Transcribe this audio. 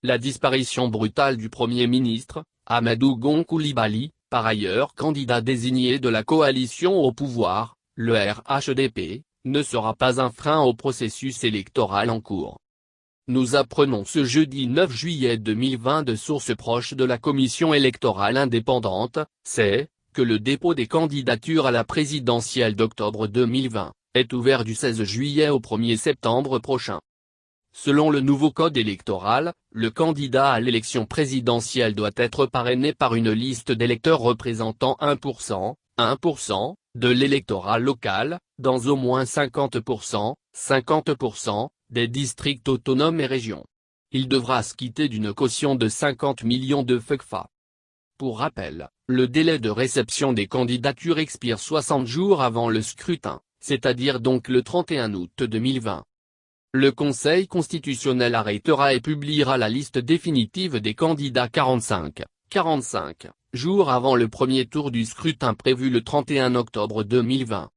la disparition brutale du Premier ministre, Amadou Gon Coulibaly, par ailleurs candidat désigné de la coalition au pouvoir, le RHDP, ne sera pas un frein au processus électoral en cours. Nous apprenons ce jeudi 9 juillet 2020 de sources proches de la commission électorale indépendante, que le dépôt des candidatures à la présidentielle d'octobre 2020 est ouvert du 16 juillet au 1er septembre prochain. Selon le nouveau code électoral, le candidat à l'élection présidentielle doit être parrainé par une liste d'électeurs représentant 1%, de l'électorat local, dans au moins 50%, des districts autonomes et régions. Il devra s'acquitter d'une caution de 50 millions de FECFA. Pour rappel, le délai de réception des candidatures expire 60 jours avant le scrutin, c'est-à-dire donc le 31 août 2020. Le Conseil constitutionnel arrêtera et publiera la liste définitive des candidats 45 jours avant le premier tour du scrutin prévu le 31 octobre 2020.